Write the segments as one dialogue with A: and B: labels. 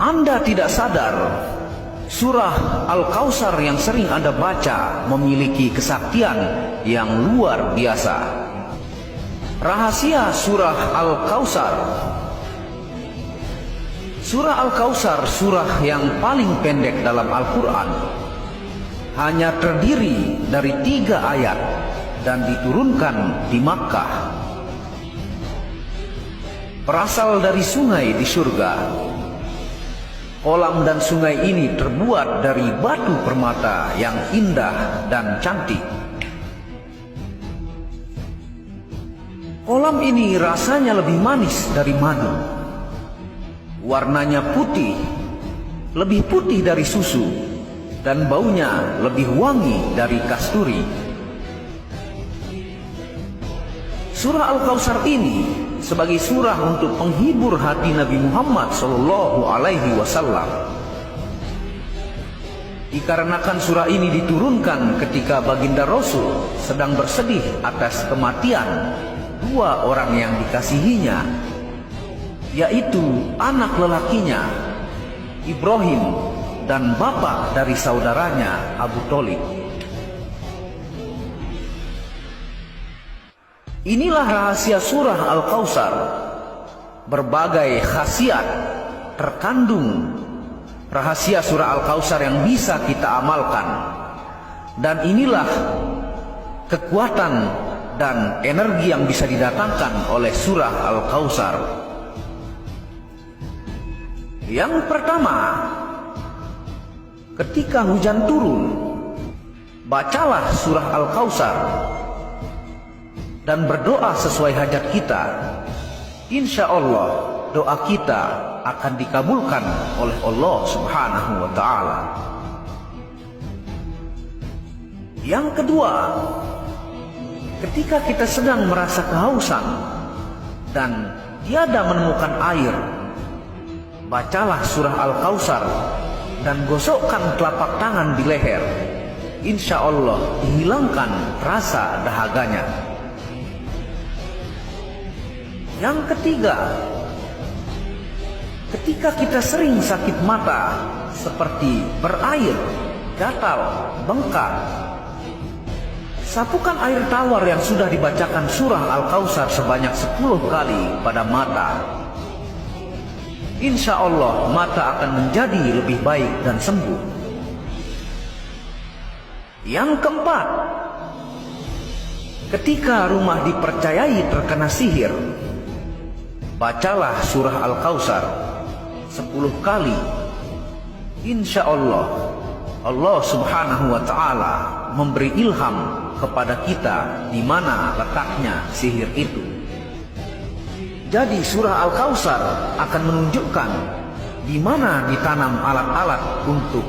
A: Anda tidak sadar, surah Al-Kautsar yang sering Anda baca memiliki kesaktian yang luar biasa. Rahasia surah Al-Kautsar. Surah Al-Kautsar surah yang paling pendek dalam Al-Quran. Hanya terdiri dari 3 ayat dan diturunkan di Makkah. Berasal dari sungai di surga. Kolam dan sungai ini terbuat dari batu permata yang indah dan cantik. Kolam ini rasanya lebih manis dari madu. Warnanya putih, lebih putih dari susu, dan baunya lebih wangi dari kasturi. Surah Al-Kautsar ini sebagai surah untuk penghibur hati Nabi Muhammad SAW. Dikarenakan surah ini diturunkan ketika baginda Rasul sedang bersedih atas kematian 2 orang yang dikasihinya, yaitu anak lelakinya Ibrahim dan bapak dari saudaranya Abu Thalib. Inilah rahasia surah Al-Kautsar. Berbagai khasiat terkandung rahasia surah Al-Kautsar yang bisa kita amalkan. Dan inilah kekuatan dan energi yang bisa didatangkan oleh surah Al-Kautsar. Yang pertama, ketika hujan turun, bacalah surah Al-Kautsar dan berdoa sesuai hajat kita. Insya Allah doa kita akan dikabulkan oleh Allah Subhanahu wa Ta'ala. Yang kedua, ketika kita sedang merasa kehausan dan tiada menemukan air, bacalah surah Al-Kautsar dan gosokkan telapak tangan di leher. Insya Allah dihilangkan rasa dahaganya. Yang ketiga, ketika kita sering sakit mata seperti berair, gatal, bengkak, sapukan air tawar yang sudah dibacakan surah Al-Kautsar sebanyak 10 kali pada mata. Insya Allah mata akan menjadi lebih baik dan sembuh. Yang keempat, ketika rumah dipercayai terkena sihir, bacalah surah Al-Kautsar 10 kali. Insya Allah, Allah Subhanahu wa Ta'ala memberi ilham kepada kita di mana letaknya sihir itu. Jadi surah Al-Kautsar akan menunjukkan di mana ditanam alat-alat untuk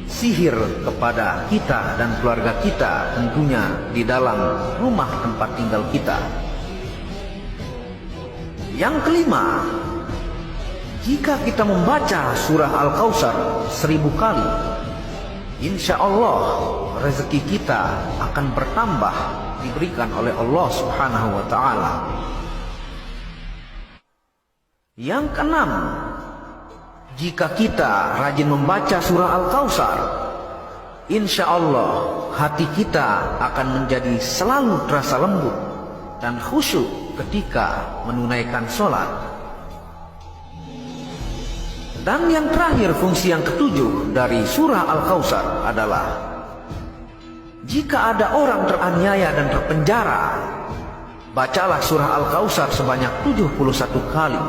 A: sihir kepada kita dan keluarga kita, tentunya di dalam rumah tempat tinggal kita. Yang kelima, jika kita membaca surah Al-Kautsar 1000 kali, insya Allah rezeki kita akan bertambah diberikan oleh Allah Subhanahu wa Ta'ala. Yang keenam, jika kita rajin membaca surah Al-Kautsar, insya Allah hati kita akan menjadi selalu terasa lembut dan khusyuk ketika menunaikan sholat. Dan yang terakhir, fungsi yang ketujuh dari surah Al-Kautsar adalah jika ada orang teraniaya dan terpenjara, bacalah surah Al-Kautsar sebanyak 71 kali.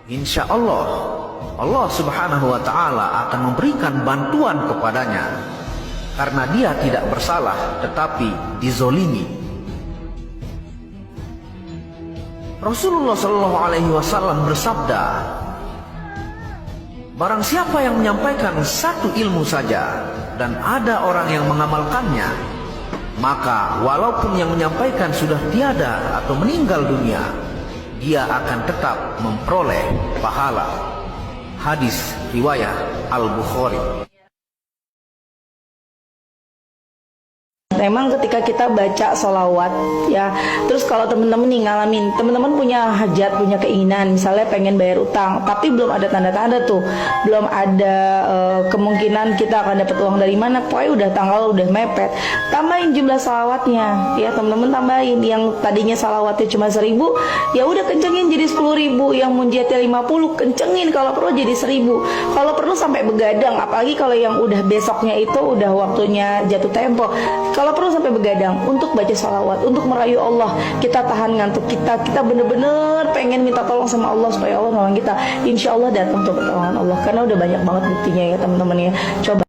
A: Insya Allah, Allah Subhanahu wa Ta'ala akan memberikan bantuan kepadanya karena dia tidak bersalah tetapi dizolimi. Rasulullah SAW bersabda, barang siapa yang menyampaikan satu ilmu saja dan ada orang yang mengamalkannya, maka walaupun yang menyampaikan sudah tiada atau meninggal dunia, dia akan tetap memperoleh pahala. Hadis riwayat Al-Bukhari.
B: Memang ketika kita baca sholawat ya, terus kalau teman-teman nih ngalamin, teman-teman punya hajat, punya keinginan, misalnya pengen bayar utang, tapi belum ada tanda-tanda tuh, belum ada kemungkinan kita akan dapat uang dari mana, pokoknya udah tanggal udah mepet, tambahin jumlah sholawatnya ya teman-teman, tambahin. Yang tadinya sholawatnya cuma 1000, ya udah kencengin jadi 10.000. Yang munjiatnya 50, kencengin kalau perlu jadi 1000. Kalau perlu sampai begadang, apalagi kalau yang udah besoknya itu udah waktunya jatuh tempo, kalau perlu sampai begadang untuk baca sholawat, untuk merayu Allah. Kita tahan ngantuk kita bener-bener pengen minta tolong sama Allah supaya Allah nolong kita. Insya Allah datang tuh pertolongan Allah, karena udah banyak banget buktinya ya teman-teman ya. Coba